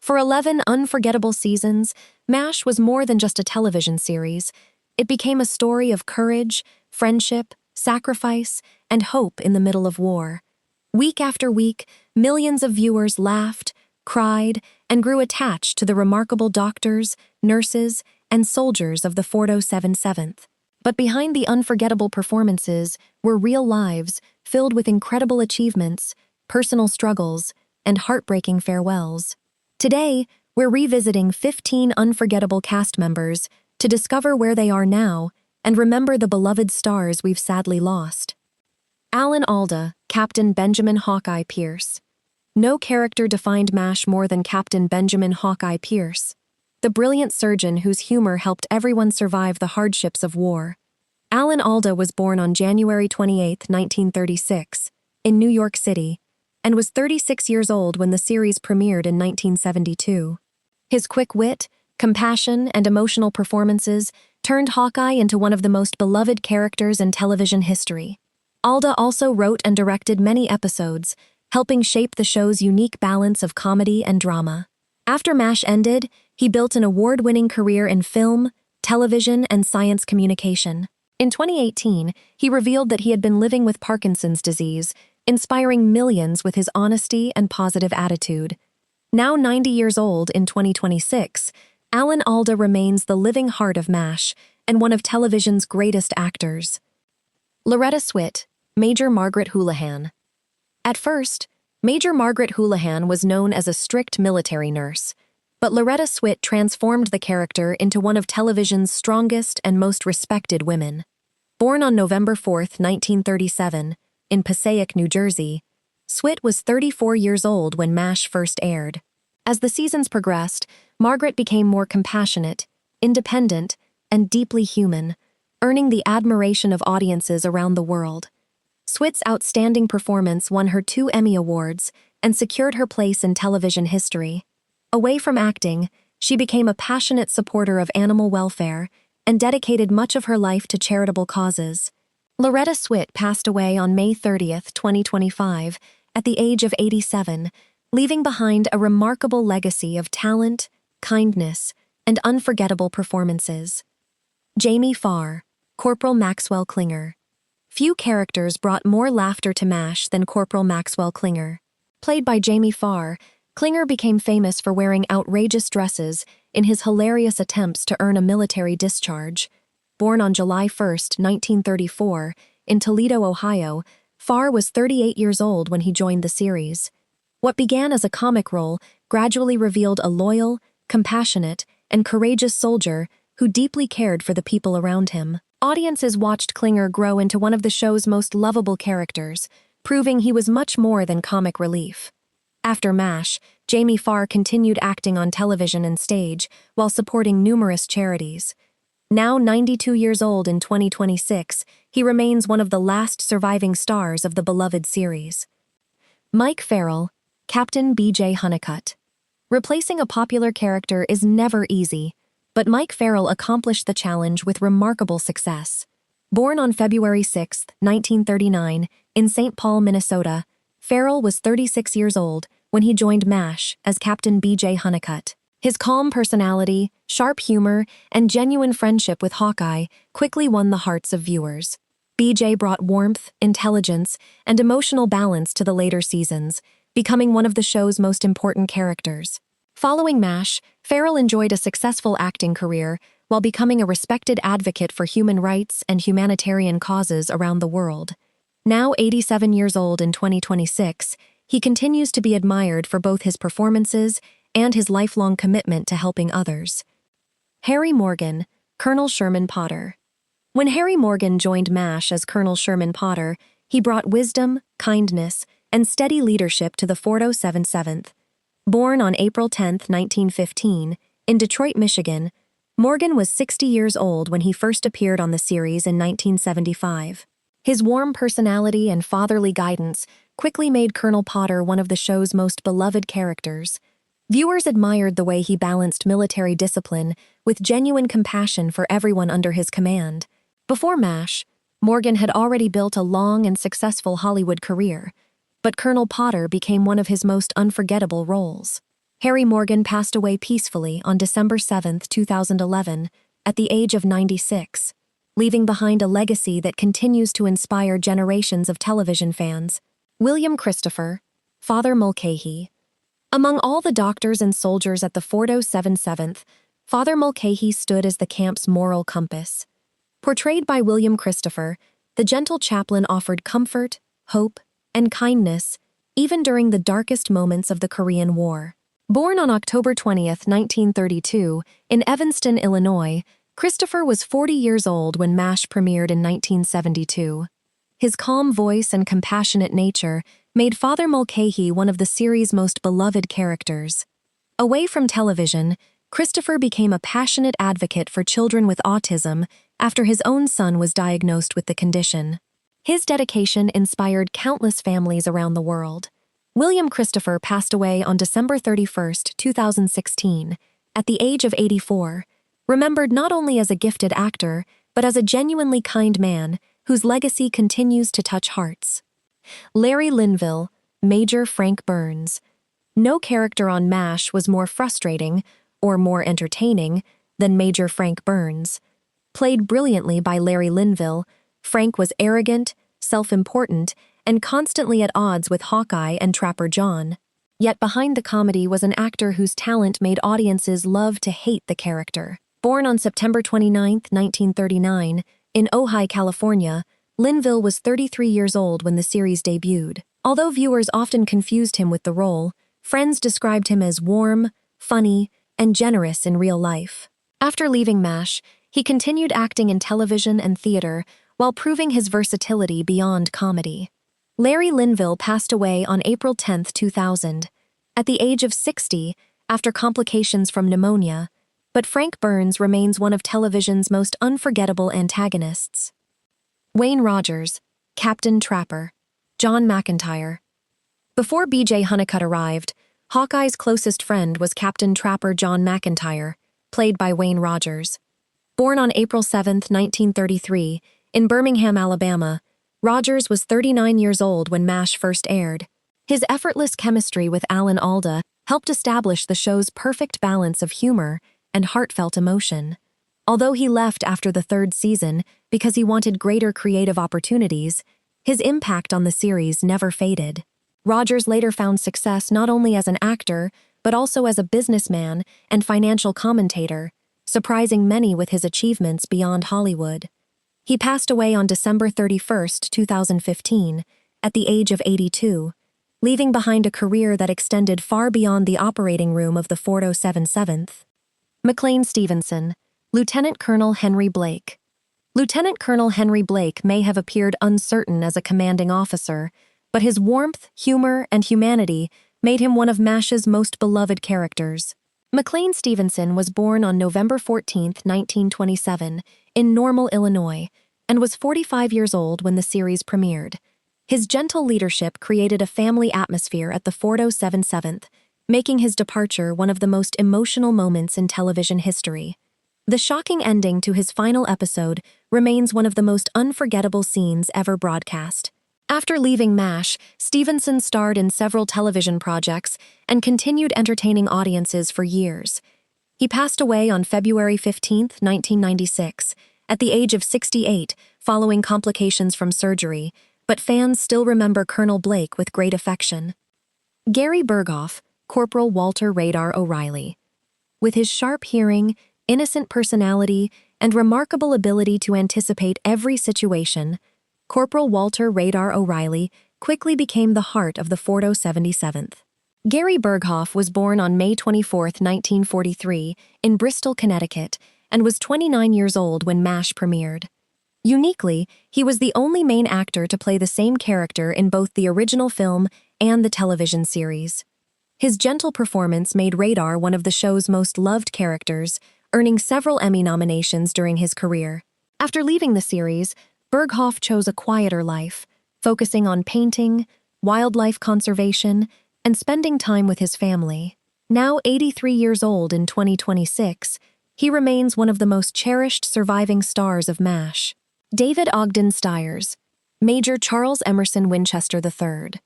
For 11 unforgettable seasons, MASH was more than just a television series. It became a story of courage, friendship, sacrifice, and hope in the middle of war. Week after week, millions of viewers laughed, cried, and grew attached to the remarkable doctors, nurses, and soldiers of the 4077th. But behind the unforgettable performances were real lives filled with incredible achievements, personal struggles, and heartbreaking farewells. Today, we're revisiting 15 unforgettable cast members to discover where they are now and remember the beloved stars we've sadly lost. Alan Alda, Captain Benjamin Hawkeye Pierce. No character defined MASH more than Captain Benjamin Hawkeye Pierce, the brilliant surgeon whose humor helped everyone survive the hardships of war. Alan Alda was born on January 28, 1936, in New York City, and was 36 years old when the series premiered in 1972. His quick wit, compassion, and emotional performances turned Hawkeye into one of the most beloved characters in television history. Alda also wrote and directed many episodes, helping shape the show's unique balance of comedy and drama. After MASH ended, he built an award-winning career in film, television, and science communication. In 2018, he revealed that he had been living with Parkinson's disease, inspiring millions with his honesty and positive attitude. Now 90 years old in 2026, Alan Alda remains the living heart of MASH and one of television's greatest actors. Loretta Swit, Major Margaret Houlihan. At first, Major Margaret Houlihan was known as a strict military nurse, but Loretta Swit transformed the character into one of television's strongest and most respected women. Born on November 4, 1937, in Passaic, New Jersey, Swit was 34 years old when MASH first aired. As the seasons progressed, Margaret became more compassionate, independent, and deeply human, earning the admiration of audiences around the world. Swit's outstanding performance won her 2 Emmy Awards and secured her place in television history. Away from acting, she became a passionate supporter of animal welfare and dedicated much of her life to charitable causes. Loretta Swit passed away on May 30, 2025, at the age of 87, leaving behind a remarkable legacy of talent, kindness, and unforgettable performances. Jamie Farr, Corporal Maxwell Klinger. Few characters brought more laughter to MASH than Corporal Maxwell Klinger. Played by Jamie Farr, Klinger became famous for wearing outrageous dresses in his hilarious attempts to earn a military discharge. Born on July 1, 1934, in Toledo, Ohio, Farr was 38 years old when he joined the series. What began as a comic role gradually revealed a loyal, compassionate, and courageous soldier who deeply cared for the people around him. Audiences watched Klinger grow into one of the show's most lovable characters, proving he was much more than comic relief. After MASH, Jamie Farr continued acting on television and stage while supporting numerous charities. Now 92 years old in 2026, he remains one of the last surviving stars of the beloved series. Mike Farrell, Captain B.J. Honeycutt. Replacing a popular character is never easy, but Mike Farrell accomplished the challenge with remarkable success. Born on February 6, 1939, in St. Paul, Minnesota, Farrell was 36 years old when he joined MASH as Captain B.J. Honeycutt. His calm personality, sharp humor, and genuine friendship with Hawkeye quickly won the hearts of viewers. B.J. brought warmth, intelligence, and emotional balance to the later seasons, becoming one of the show's most important characters. Following MASH, Farrell enjoyed a successful acting career while becoming a respected advocate for human rights and humanitarian causes around the world. Now 87 years old in 2026, he continues to be admired for both his performances and his lifelong commitment to helping others. Harry Morgan, Colonel Sherman Potter. When Harry Morgan joined MASH as Colonel Sherman Potter, he brought wisdom, kindness, and steady leadership to the 4077th. Born on April 10, 1915, in Detroit, Michigan, Morgan was 60 years old when he first appeared on the series in 1975. His warm personality and fatherly guidance quickly made Colonel Potter one of the show's most beloved characters. Viewers admired the way he balanced military discipline with genuine compassion for everyone under his command. Before MASH, Morgan had already built a long and successful Hollywood career, but Colonel Potter became one of his most unforgettable roles. Harry Morgan passed away peacefully on December 7, 2011, at the age of 96, leaving behind a legacy that continues to inspire generations of television fans. William Christopher, Father Mulcahy. Among all the doctors and soldiers at the Fordo 77th, Father Mulcahy stood as the camp's moral compass. Portrayed by William Christopher, the gentle chaplain offered comfort, hope, and kindness, even during the darkest moments of the Korean War. Born on October 20, 1932, in Evanston, Illinois, Christopher was 40 years old when MASH premiered in 1972. His calm voice and compassionate nature made Father Mulcahy one of the series' most beloved characters. Away from television, Christopher became a passionate advocate for children with autism after his own son was diagnosed with the condition. His dedication inspired countless families around the world. William Christopher passed away on December 31, 2016, at the age of 84, remembered not only as a gifted actor, but as a genuinely kind man whose legacy continues to touch hearts. Larry Linville, Major Frank Burns. No character on MASH was more frustrating or more entertaining than Major Frank Burns. Played brilliantly by Larry Linville, Frank was arrogant, self-important, and constantly at odds with Hawkeye and Trapper John. Yet behind the comedy was an actor whose talent made audiences love to hate the character. Born on September 29, 1939, in Ojai, California, Linville was 33 years old when the series debuted. Although viewers often confused him with the role, friends described him as warm, funny, and generous in real life. After leaving MASH, he continued acting in television and theater while proving his versatility beyond comedy. Larry Linville passed away on April 10, 2000, at the age of 60 after complications from pneumonia, but Frank Burns remains one of television's most unforgettable antagonists. Wayne Rogers, Captain Trapper. John McIntyre. Before B.J. Honeycutt arrived, Hawkeye's closest friend was Captain Trapper John McIntyre, played by Wayne Rogers. Born on April 7, 1933, in Birmingham, Alabama, Rogers was 39 years old when MASH first aired. His effortless chemistry with Alan Alda helped establish the show's perfect balance of humor and heartfelt emotion. Although he left after the third season because he wanted greater creative opportunities, his impact on the series never faded. Rogers later found success not only as an actor, but also as a businessman and financial commentator, surprising many with his achievements beyond Hollywood. He passed away on December 31, 2015, at the age of 82, leaving behind a career that extended far beyond the operating room of the Fordo 77th. McLean Stevenson, Lieutenant Colonel Henry Blake. Lieutenant Colonel Henry Blake may have appeared uncertain as a commanding officer, but his warmth, humor, and humanity made him one of MASH's most beloved characters. McLean Stevenson was born on November 14, 1927, in Normal, Illinois, and was 45 years old when the series premiered. His gentle leadership created a family atmosphere at the Fordo 77th, making his departure one of the most emotional moments in television history. The shocking ending to his final episode remains one of the most unforgettable scenes ever broadcast. After leaving MASH, Stevenson starred in several television projects and continued entertaining audiences for years. He passed away on February 15, 1996, at the age of 68, following complications from surgery, but fans still remember Colonel Blake with great affection. Gary Berghoff, Corporal Walter Radar O'Reilly. With his sharp hearing, innocent personality, and remarkable ability to anticipate every situation, Corporal Walter Radar O'Reilly quickly became the heart of the Fordo 77th. Gary Berghoff was born on May 24, 1943, in Bristol, Connecticut, and was 29 years old when MASH premiered. Uniquely, he was the only main actor to play the same character in both the original film and the television series. His gentle performance made Radar one of the show's most loved characters, earning several Emmy nominations during his career. After leaving the series, Berghoff chose a quieter life, focusing on painting, wildlife conservation, and spending time with his family. Now 83 years old in 2026, he remains one of the most cherished surviving stars of MASH. David Ogden Stiers, Major Charles Emerson Winchester III.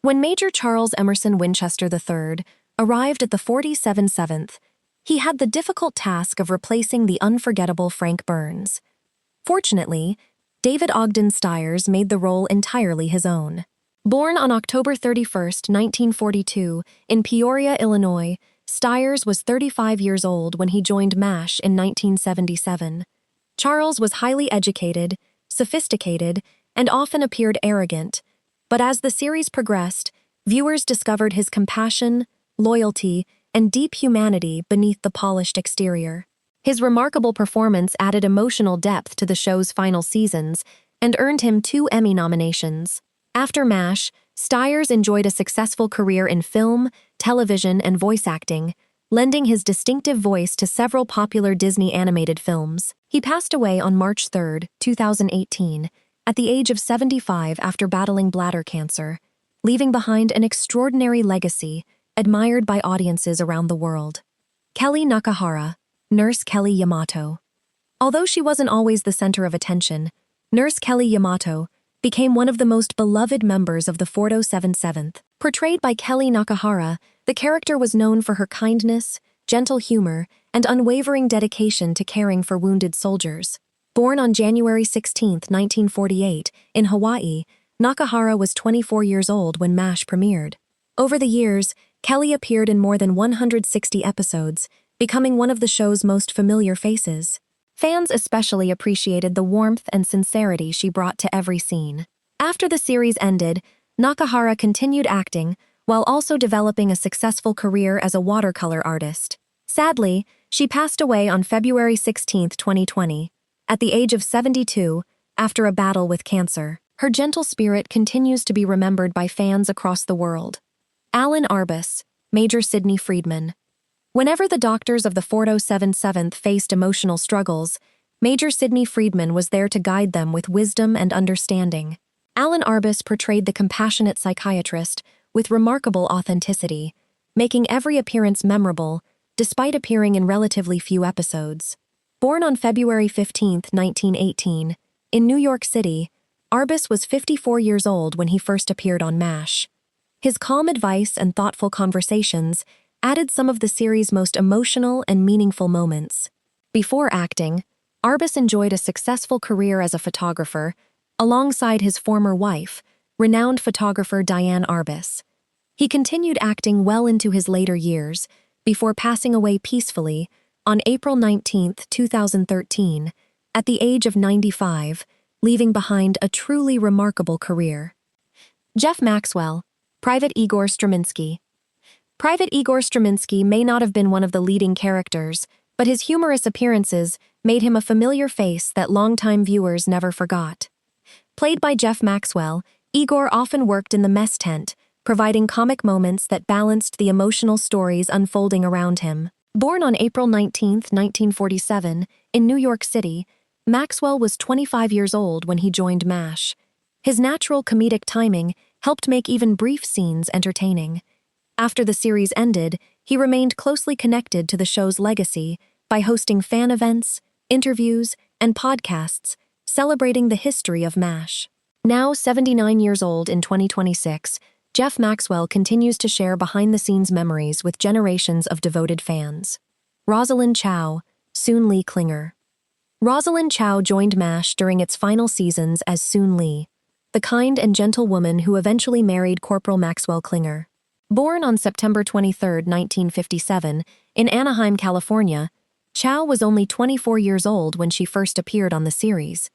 When Major Charles Emerson Winchester III, arrived at the 47th. He had the difficult task of replacing the unforgettable Frank Burns. Fortunately, David Ogden Stiers made the role entirely his own. Born on October 31, 1942, in Peoria, Illinois, Stiers was 35 years old when he joined MASH in 1977. Charles was highly educated, sophisticated, and often appeared arrogant, but as the series progressed, viewers discovered his compassion, loyalty, and deep humanity beneath the polished exterior. His remarkable performance added emotional depth to the show's final seasons and earned him 2 Emmy nominations. After MASH, Stiers enjoyed a successful career in film, television, and voice acting, lending his distinctive voice to several popular Disney animated films. He passed away on March 3, 2018, at the age of 75 after battling bladder cancer, leaving behind an extraordinary legacy admired by audiences around the world. Kelly Nakahara, Nurse Kelly Yamato. Although she wasn't always the center of attention, Nurse Kelly Yamato became one of the most beloved members of the 47th. Portrayed by Kelly Nakahara, the character was known for her kindness, gentle humor, and unwavering dedication to caring for wounded soldiers. Born on January 16, 1948, in Hawaii, Nakahara was 24 years old when MASH premiered. Over the years, Kelly appeared in more than 160 episodes, becoming one of the show's most familiar faces. Fans especially appreciated the warmth and sincerity she brought to every scene. After the series ended, Nakahara continued acting while also developing a successful career as a watercolor artist. Sadly, she passed away on February 16, 2020, at the age of 72, after a battle with cancer. Her gentle spirit continues to be remembered by fans across the world. Alan Arbus, Major Sidney Friedman. Whenever the doctors of the 47th faced emotional struggles, Major Sidney Friedman was there to guide them with wisdom and understanding. Alan Arbus portrayed the compassionate psychiatrist with remarkable authenticity, making every appearance memorable, despite appearing in relatively few episodes. Born on February 15, 1918, in New York City, Arbus was 54 years old when he first appeared on MASH. His calm advice and thoughtful conversations added some of the series' most emotional and meaningful moments. Before acting, Arbus enjoyed a successful career as a photographer, alongside his former wife, renowned photographer Diane Arbus. He continued acting well into his later years, before passing away peacefully on April 19, 2013, at the age of 95, leaving behind a truly remarkable career. Jeff Maxwell, Private Igor Straminsky. Private Igor Straminsky may not have been one of the leading characters, but his humorous appearances made him a familiar face that longtime viewers never forgot. Played by Jeff Maxwell, Igor often worked in the mess tent, providing comic moments that balanced the emotional stories unfolding around him. Born on April 19, 1947, in New York City, Maxwell was 25 years old when he joined MASH. His natural comedic timing helped make even brief scenes entertaining. After the series ended, he remained closely connected to the show's legacy by hosting fan events, interviews, and podcasts, celebrating the history of MASH. Now 79 years old in 2026, Jeff Maxwell continues to share behind-the-scenes memories with generations of devoted fans. Rosalind Chow, Soon Lee Klinger. Rosalind Chow joined MASH during its final seasons as Soon Lee, the kind and gentle woman who eventually married Corporal Maxwell Klinger. Born on September 23, 1957, in Anaheim, California, Chow was only 24 years old when she first appeared on the series.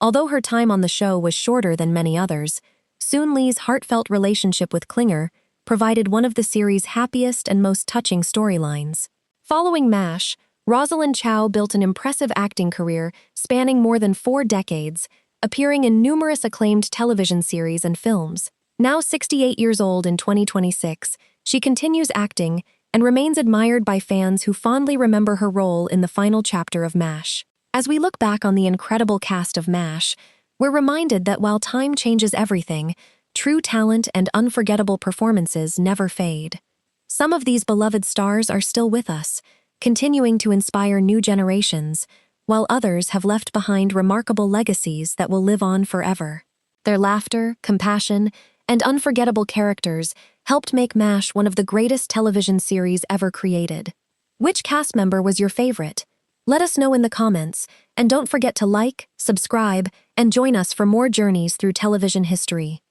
Although her time on the show was shorter than many others, Soon Lee's heartfelt relationship with Klinger provided one of the series' happiest and most touching storylines. Following MASH, Rosalind Chow built an impressive acting career spanning more than 4 decades, appearing in numerous acclaimed television series and films. Now 68 years old in 2026, she continues acting and remains admired by fans who fondly remember her role in the final chapter of MASH. As we look back on the incredible cast of MASH, we're reminded that while time changes everything, true talent and unforgettable performances never fade. Some of these beloved stars are still with us, continuing to inspire new generations, while others have left behind remarkable legacies that will live on forever. Their laughter, compassion, and unforgettable characters helped make MASH one of the greatest television series ever created. Which cast member was your favorite? Let us know in the comments, and don't forget to like, subscribe, and join us for more journeys through television history.